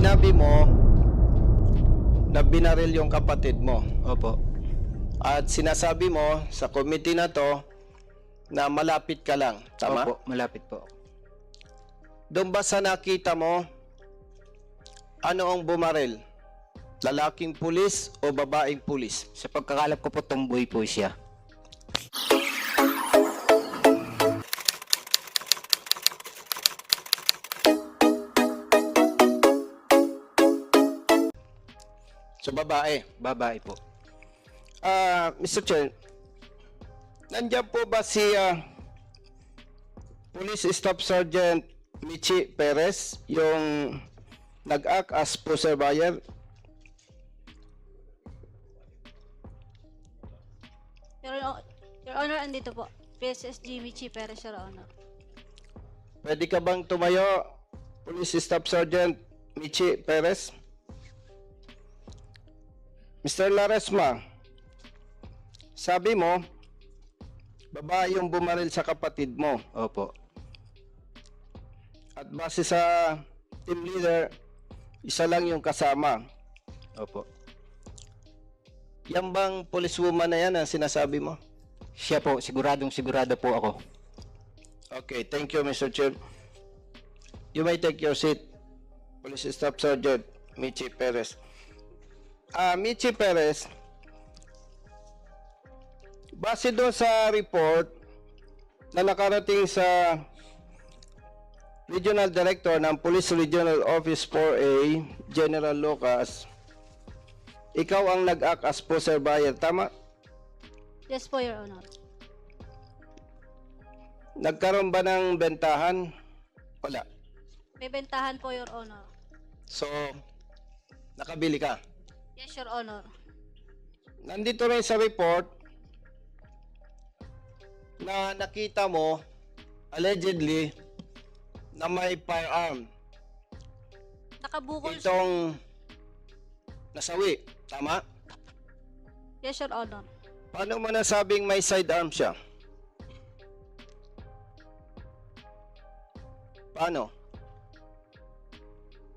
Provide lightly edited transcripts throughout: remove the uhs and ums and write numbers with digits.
sinabi mo na binaril yung kapatid mo. Opo. At sinasabi mo sa committee na to na malapit ka lang. Tama? Opo, malapit po. Doon ba sa nakita mo, ano ang bumaril? Lalaking pulis o babaeng pulis? Sa pagkakalap ko po, tomboy po siya. So babae. Babae po. Mr. Chair, nandiyan po ba si Police Staff Sergeant Michi Perez, yung nag-act as poster buyer? Your Honor, andito po. PSSG Michi Perez, Your Honor. Pwede ka bang tumayo, Police Staff Sergeant Michi Perez? Mr. Laresma, sabi mo, babae yung bumaril sa kapatid mo. Opo. At base sa team leader, isa lang yung kasama. Opo. Yan bang policewoman na yan ang sinasabi mo? Siya po, siguradong sigurado po ako. Okay, thank you, Mr. Chair. You may take your seat, Police Staff Sergeant Michi Perez. Michi Perez, base doon sa report na nakarating sa Regional Director ng Police Regional Office 4A, General Lucas, ikaw ang nag-act as poster buyer, tama? Yes po, Your Honor. Nagkaroon ba ng bentahan? Wala. May bentahan po, Your Honor. So, nakabili ka? Yes, Your Honor. Nandito rin sa report na nakita mo, allegedly, na may firearm. Nakabukol. Itong nasawi, tama? Yes, Your Honor. Paano mo nasabing may sidearm siya? Paano?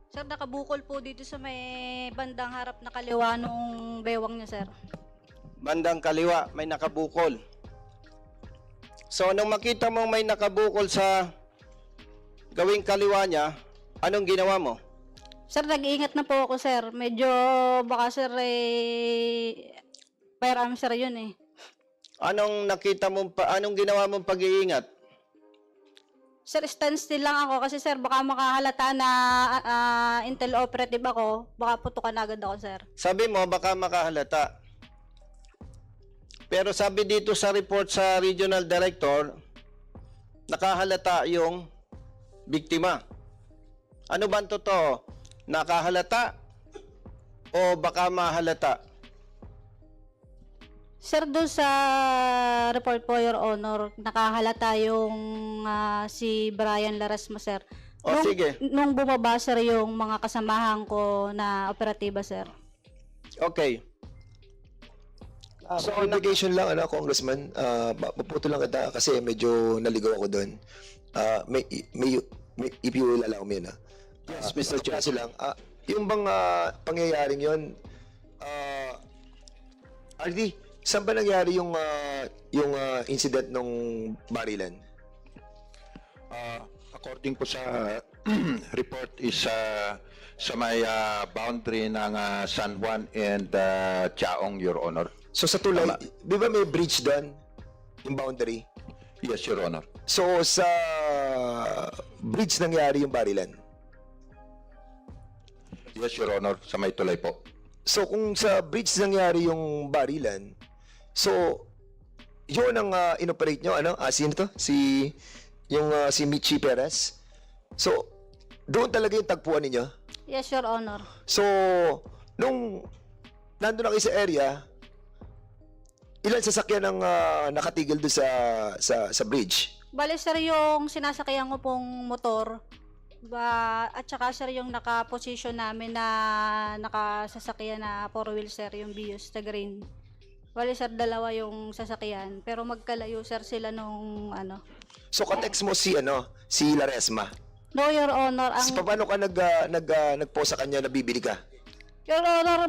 Sir, nakabukol po dito sa may bandang harap na kaliwa nung bewang niya, sir. Bandang kaliwa, may nakabukol. So, nung makita mong may nakabukol sa gawing kaliwa niya, anong ginawa mo? Sir, nag-iingat na po ako, sir. Medyo baka, sir, firearm, sir, yun eh. Anong nakita mo, anong ginawa mong pag-iingat? Sir, standstill lang ako kasi, sir, baka makahalata na intel operative ako. Baka putukan agad ako, sir. Sabi mo, baka makahalata. Pero sabi dito sa report sa Regional Director, nakahalata yung biktima. Ano ba ang totoo? Nakahalata o baka mahalata? Sir, doon sa report po, Your Honor, nakahalata yung si Brian Laresma, sir. O sige. Nung bumaba, sir, yung mga kasamahan ko na operatiba, sir. Okay. So, obligation lang, Congressman, maputo lang kita kasi medyo naligaw ako doon. If you will allow me, Yes, Mr. Chair. Kasi lang, yung bang pangyayaring yun, RD, saan ba nangyari yung incident nung barilan? According po sa report is sa may boundary ng San Juan and Chaong, Your Honor. So sa tulay, di ba may bridge doon? Yung boundary? Yes, Your Honor. So sa bridge nangyari yung barilan? Yes, Your Honor, sa may tulay po. So kung sa bridge nangyari yung barilan, so yun ang inoperate nyo, sino to? Si Michi Perez. So doon talaga yung tagpuan ninyo. Yes, Your Honor. So nung nandun na kayo sa area, ilan sasakyan ang nakatigil doon sa bridge? Bale, sir, yung sinasakyan ko pong motor, at saka, sir, yung naka-position namin na nakasasakyan na 4-wheel, sir, yung Vios, the green. Bale, sir, dalawa yung sasakyan, pero magkalayo, sir, sila nung So katext mo si Laresma. No, Your Honor. So, paano ka nag-post sa kanya na bibili ka? Your Honor,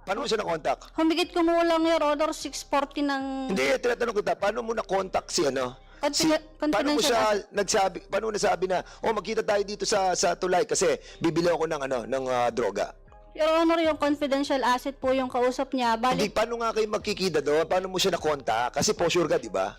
Paano mo siya na-contact? humigit kumulang, Your Honor, 640 ng Hindi, tinatanong kita, paano mo na-contact si ano? Paano mo confidential siya paano mo nasabi na, oh, magkita tayo dito sa tulay kasi bibili ako ng droga. Your Honor, yung confidential asset po yung kausap niya. Hindi, Balik, paano nga kayo magkikita doon? Paano mo siya na-contact? Kasi po sure ka, di ba?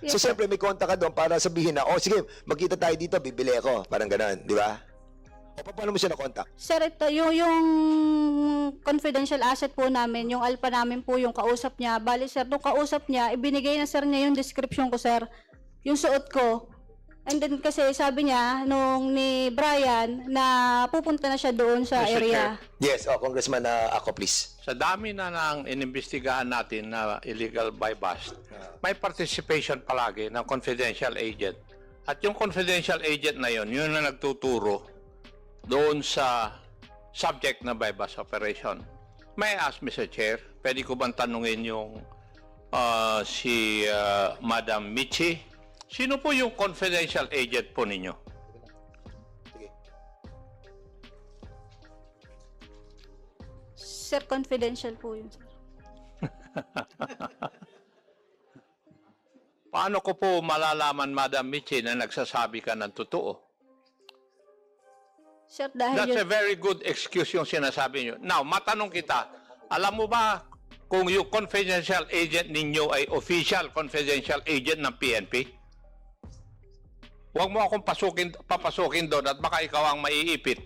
So, Yes, sir. siyempre, may contact ka doon para sabihin na, oh, sige, magkita tayo dito, bibili ako. Parang ganun, di ba? O, paano mo siya na-contact? Sir, ito, yung confidential asset po namin, yung alpha namin po yung kausap niya. Bali, sir, nung kausap niya, ibinigay na sir niya yung description ko, sir. Yung suot ko. And then kasi sabi niya, nung ni Brian, na pupunta na siya doon sa Mr. area. Yes, Congressman ako, please. Sa dami na ng inimbestigahan natin na illegal buy bust, may participation palagi ng confidential agent. At yung confidential agent na yun na nagtuturo doon sa subject na buy bust operation. May I ask, Mr. Chair, pwede ko bang tanungin yung si Madam Michi? Sino po yung confidential agent po ninyo? Sir, confidential po yun, sir. Paano ko po malalaman, Madam Michi, na nagsasabi ka ng totoo? Sir, dahil That's yun, a very good excuse yung sinasabi nyo. Now, matanong kita, alam mo ba kung yung confidential agent ninyo ay official confidential agent ng PNP? Huwag mo akong papasukin doon at baka ikaw ang maiipit.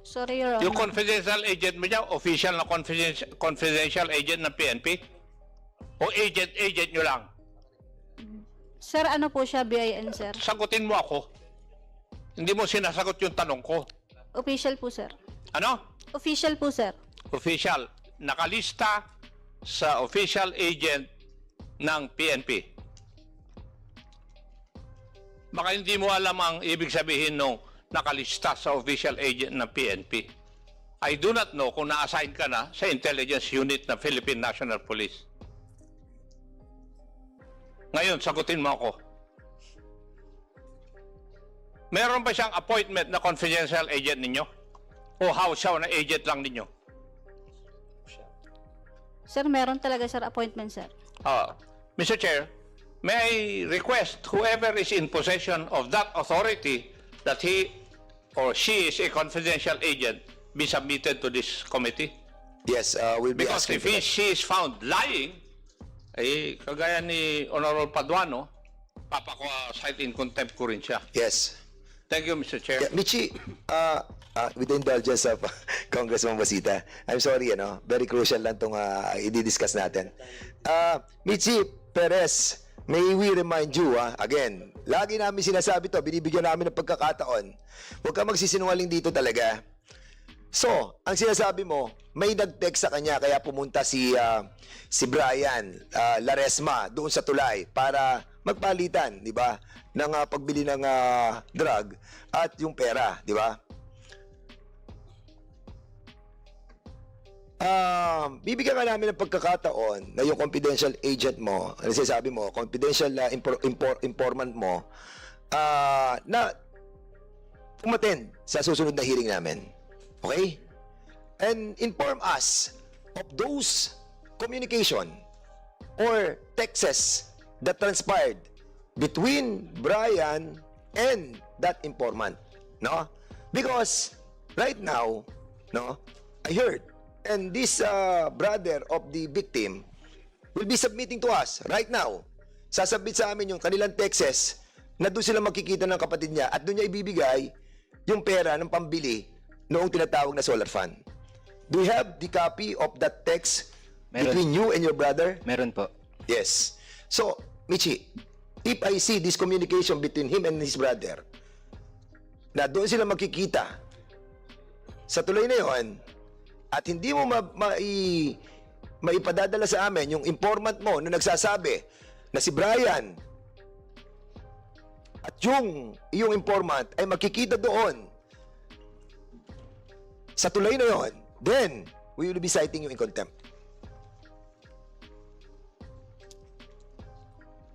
sorry, Your Yung Honor. confidential agent mo dyan, official na confidential agent ng PNP? O agent nyo lang? Sir, ano po siya, BIN, sir? Sagutin mo ako. Hindi mo sinasagot yung tanong ko. Official po, sir. Ano? Official po, sir. Official. Nakalista sa official agent ng PNP. Baka hindi mo alam ang ibig sabihin nung nakalista sa official agent ng PNP. I do not know kung na-assign ka na sa intelligence unit ng Philippine National Police. Ngayon, sagutin mo ako. Meron ba siyang appointment na confidential agent ninyo? O house siya na agent lang ninyo? Sir, meron talaga, sir, appointment, sir. Mr. Chair, may I request whoever is in possession of that authority that he or she is a confidential agent be submitted to this committee? Yes, we'll be Because asking if for that. she is found lying, eh, kagaya ni Honorable Paduano, papako-cite in contempt ko rin siya. Yes. Thank you, Mr. Chair. Yeah, Michi, with the indulgence of Congressman Basita, I'm sorry, very crucial lang itong i-discuss natin. Michi Perez, may we remind you, again, lagi namin sinasabi to, binibigyan namin ng pagkakataon. Huwag ka magsisinungaling dito talaga. So, ang sinasabi mo, may nag-text sa kanya kaya pumunta si Brian Laresma doon sa tulay para magpalitan, di ba? Ng pagbili ng drug at yung pera, di ba? Bibigyan ka namin ng pagkakataon na yung confidential agent mo, ano sinasabi mo, confidential informant mo, na umattend sa susunod na hearing namin. Okay? And inform us of those communication or texts that transpired between Brian and that informant. No? Because right now, no, I heard, and this brother of the victim will be submitting to us right now. Sasabit sa amin yung kanilang texts na doon sila makikita ng kapatid niya at doon niya ibibigay yung pera ng pambili noong tinatawag na solar fund. Do you have the copy of that text Meron. between you and your brother? Meron po. Yes. So, Michi, if I see this communication between him and his brother, na doon sila makikita sa tuloy na yon, at hindi mo maipadadala sa amin yung informant mo na nagsasabi na si Brian at yung iyong informant ay makikita doon sa tulay na yon, then we will be citing you in contempt.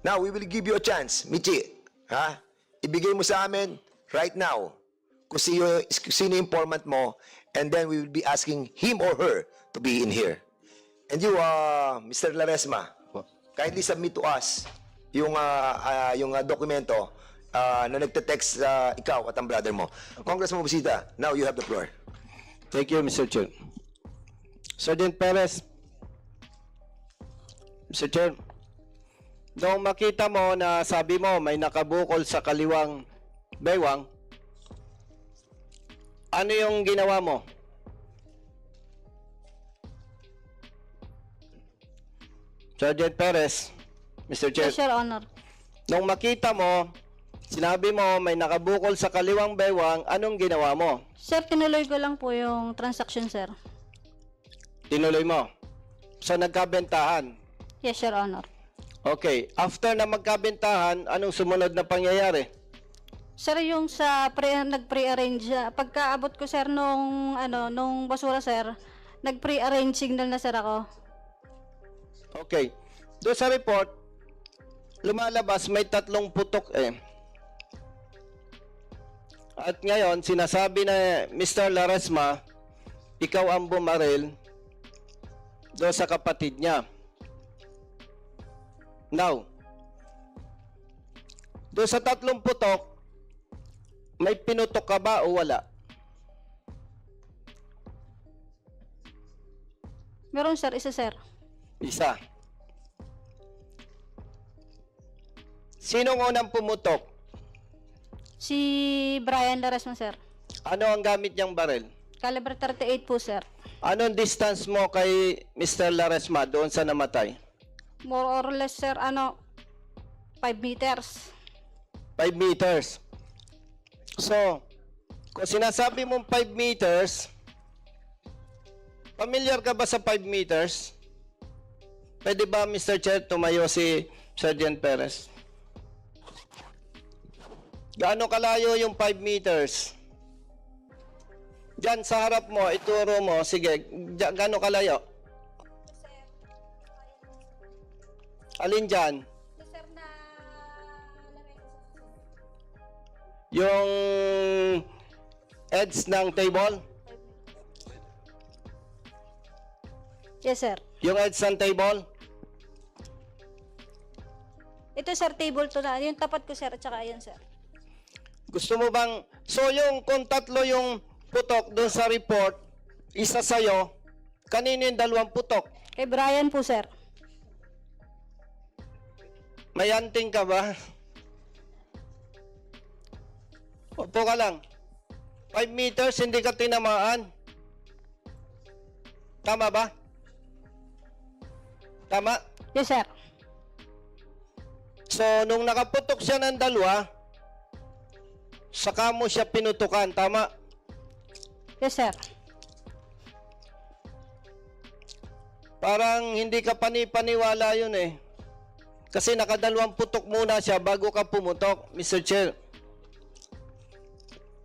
Now, we will give you a chance, Michi. Ha? Ibigay mo sa amin right now kung sino yung informant mo, and then we will be asking him or her to be in here. And you, Mr. Laresma, Po. kindly submit to us yung dokumento na nagte-text ikaw at ang brother mo. Congressman Busita, now you have the floor. Thank you, Mr. Chair. Sergeant Perez. Mr. Chair, nung makita mo na sabi mo may nakabukol sa kaliwang baywang, ano yung ginawa mo? Sergeant Perez, Mr. Chair, Yes, Your Honor. nung makita mo, sinabi mo may nakabukol sa kaliwang baywang, anong ginawa mo? Sir, tinuloy ko lang po yung transaction, sir. Tinuloy mo. So nagkabentahan. Yes, Your Honor. Okay, after na magkabentahan, anong sumunod na pangyayari? Sir, yung sa nag-pre-arrange, pagkaabot ko, sir, nung basura, sir, nag-pre-arrange signal na, sir, ako. Okay. Doon sa report, lumalabas may 3 putok eh. At ngayon, sinasabi na Mr. Laresma, ikaw ang bumaril doon sa kapatid niya. Now, doon sa 3 putok, may pinutok ka ba o wala? Meron, sir, isa, sir. Isa. Sinong unang pumutok? Si Brian Laresma, sir. Ano ang gamit niyang baril? Caliber 38 po, sir. Anong distance mo kay Mr. Laresma doon sa namatay? More or less, sir, 5 meters. 5 meters. So, kung sinasabi mong 5 meters, familiar ka ba sa 5 meters? Pwede ba, Mr. Chair, tumayo si Sergeant Perez? Gaano kalayo yung 5 meters? Diyan sa harap mo, ituro mo. Sige, gaano kalayo? Alin dyan? Sir, na Yung edge ng table? Yes, sir. Yung edge ng table? Ito, sir, table to na. Yung tapat ko, sir, at saka ayan, sir. Gusto mo bang... So, yung kung 3 yung putok doon sa report, isa sa'yo, kanino yung 2 putok? Kay Brian po, sir. May anting ka ba? Upo ka lang. 5 meters, hindi ka tinamaan. Tama ba? Tama? Yes, sir. So, nung nakaputok siya ng 2, saka mo siya pinutukan. Tama? Yes, sir. Parang hindi ka panipaniwala yun eh. Kasi naka-2 putok muna siya bago ka pumutok, Mr. Chair.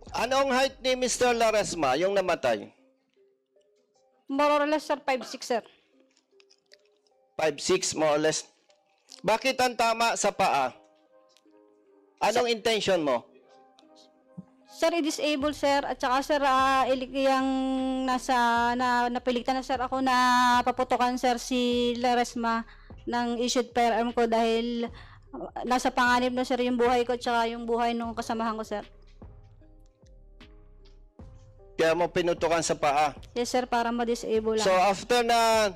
Anong height ni Mr. Laresma, yung namatay? More or less, sir, 5'6", sir. 5'6", more or less. Bakit ang tama sa paa? Anong intention mo? Sir, i-disable, sir. At saka, sir, yung napilitan na, sir, ako na paputukan, sir, si Laresma ng issued firearm ko dahil nasa panganib na, sir, yung buhay ko at saka yung buhay ng kasamahan ko, sir. Kaya mo pinutukan sa paa. Yes, sir, para ma-disable lang. So after na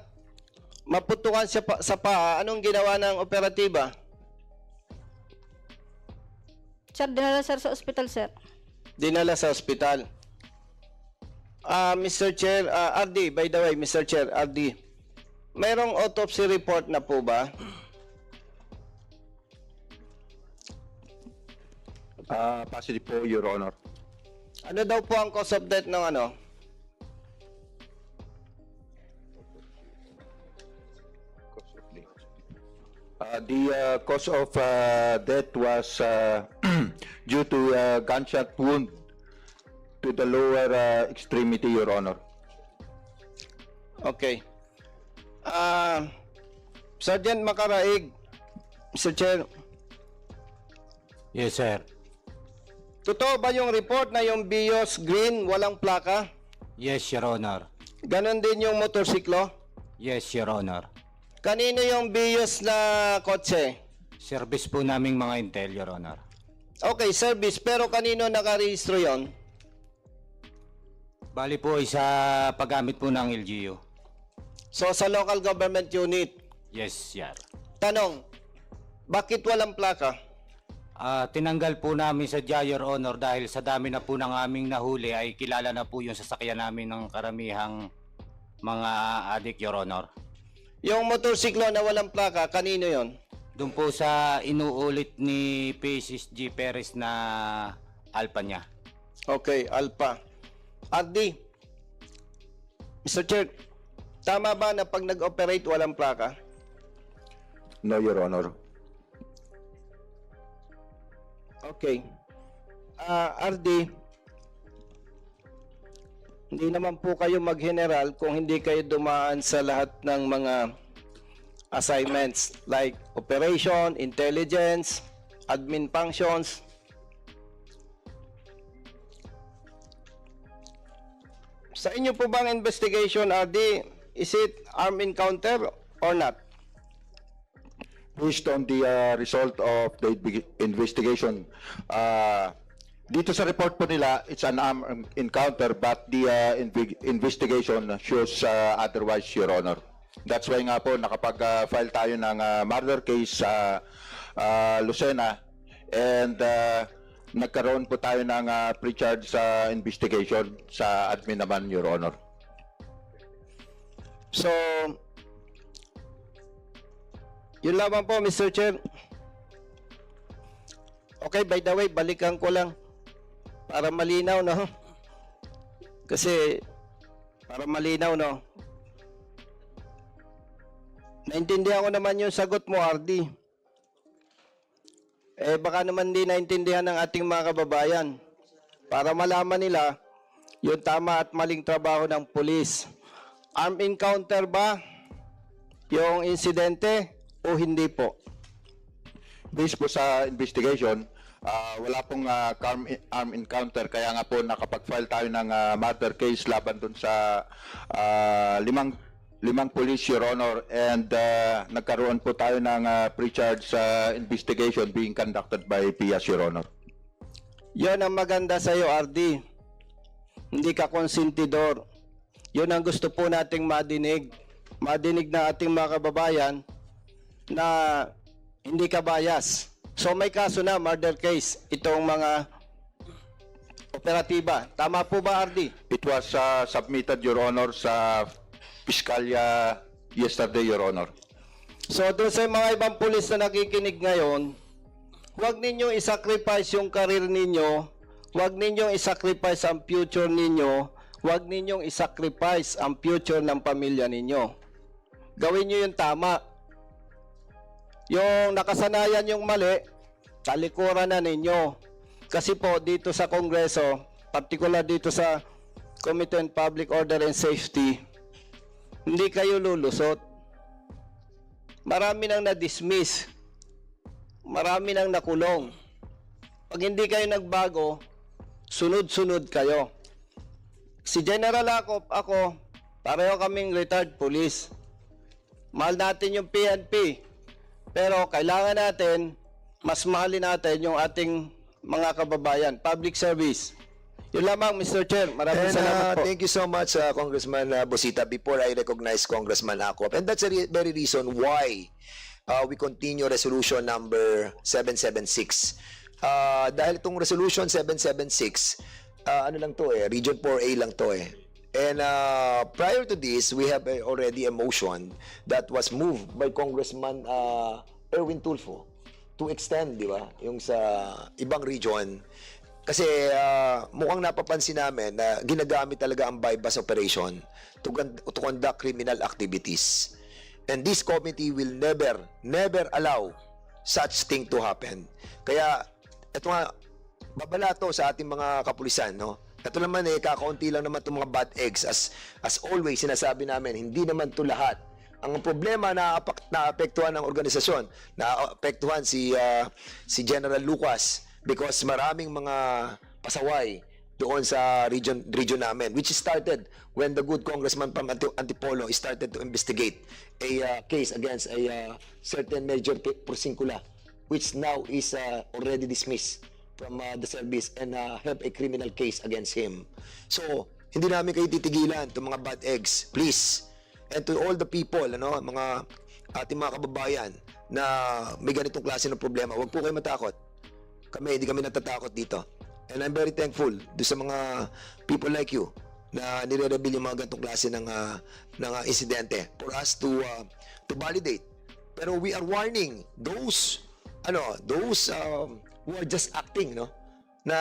maputukan siya sa paa, anong ginawa ng operatiba? Sir, dinala, sir, sa ospital, sir. Dinala sa ospital. Mr. Chair, RD, by the way, Mr. Chair, RD, mayroong autopsy report na po ba? Positive po, Your Honor. Ano daw po ang cause of death ng ano? The cause of death was due to gunshot wound to the lower extremity, Your Honor. Okay. Sergeant Makaraig, Mr. Chair, Yes, sir. Totoo ba yung report na yung Vios green walang plaka? Yes, Your Honor. Ganon din yung motorsiklo? Yes, Your Honor. Kanino yung Vios na kotse? Service po naming mga intel, Your Honor. Okay, service. Pero kanino nakarehistro yon? Bali po ay sa paggamit po ng LGU. So, sa local government unit. Yes, sir. Tanong, bakit walang plaka? Tinanggal po namin sa Your Honor dahil sa dami na po ng aming nahuli ay kilala na po yung sasakyan namin ng karamihang mga adik, Your Honor. Yung motorsiklo na walang plaka, kanino yon? Doon po sa inuulit ni Paces G. Perez na alpa niya. Okay, Alpha. RD, Mr. Chair, tama ba na pag nag-operate walang plaka? No, Your Honor. Okay. RD, hindi naman po kayo mag-general kung hindi kayo dumaan sa lahat ng mga assignments like operation, intelligence, admin functions. Sa inyo po bang investigation, RD, is it armed encounter or not? Based on the result of the investigation, dito sa report po nila, it's an armed encounter, but the investigation shows otherwise, Your Honor. That's why nga po nakapag-file tayo ng murder case sa Lucena, and nagkaroon po tayo ng pre-charge investigation sa admin naman, Your Honor. So, yun lamang po, Mr. Chair. Okay, by the way, balikan ko lang para malinaw, no? Kasi, para malinaw, no? Naintindihan ko naman yung sagot mo, RD. Baka naman di naintindihan ng ating mga kababayan. Para malaman nila yung tama at maling trabaho ng pulis. Armed encounter ba yung insidente o hindi po? Based po sa investigation, wala pong armed encounter, kaya nga po nakapag-file tayo ng murder case laban dun sa limang police, Your Honor, and nagkaroon po tayo ng pre-charge investigation being conducted by PIAS, Your Honor. Yan ang maganda sa iyo, RD. Hindi ka konsentidor. Yun ang gusto po nating madinig. Madinig na ating mga kababayan na hindi ka bias. So may kaso na, murder case, itong mga operatiba. Tama po ba, RD? It was submitted, Your Honor, sa Piskalya yesterday, Your Honor. So doon sa mga ibang pulis na nakikinig ngayon, huwag ninyong isacrifice yung karir ninyo, huwag ninyong isacrifice ang future ninyo, huwag ninyong isacrifice ang future ng pamilya ninyo. Gawin nyo yung tama. Yung nakasanayan yung mali, talikuran na ninyo. Kasi po dito sa Kongreso, particular dito sa Committee on Public Order and Safety, hindi kayo lulusot. Marami nang na-dismiss. Marami nang nakulong. Pag hindi kayo nagbago, sunod-sunod kayo. Si General ako, pareho kaming retired police. Mahal natin yung PNP. Pero kailangan natin, mas mahalin natin yung ating mga kababayan. Public service. Yun lamang, Mr. Chair. Maraming salamat po. Thank you so much, Congressman Bosita. Before I recognize Congressman Acop, and that's the very reason why we continue resolution number 776. Dahil itong resolution 776, ano lang to Region 4A lang to And prior to this, we have already a motion that was moved by Congressman Erwin Tulfo to extend, di ba, yung sa ibang region. Kasi mukhang napapansin namin na ginagamit talaga ang bypass operation to conduct criminal activities. And this committee will never allow such thing to happen. Kaya, ito nga, babala to sa ating mga kapulisan, no? Ito naman kakaunti lang naman itong mga bad eggs. As always, sinasabi namin, hindi naman to lahat Ang problema na naapektuhan ng organisasyon, naapektuhan si General Lucas because maraming mga pasaway doon sa region namin, which started when the good congressman from Antipolo started to investigate a case against a certain Major Porcincula, which now is already dismissed from the service and have a criminal case against him. So, hindi namin kayo titigilan itong mga bad eggs. Please. And to all the people, mga ating mga kababayan na may ganitong klase ng problema, huwag po kayo matakot. Hindi kami natatakot dito. And I'm very thankful do sa mga people like you na nire-reveal yung mga ganitong klase ng insidente for us to validate. Pero we are warning those who are just acting, na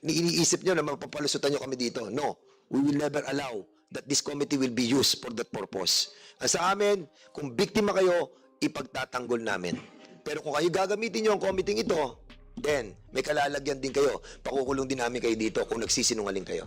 iniisip nyo na mapapalusutan nyo kami dito. No, we will never allow that this committee will be used for that purpose. Sa amin, kung biktima kayo, ipagtatanggol namin. Pero kung kayo gagamitin nyo ang committee ito, then may kalalagyan din kayo. Pakukulong din namin kayo dito kung nagsisinungaling kayo.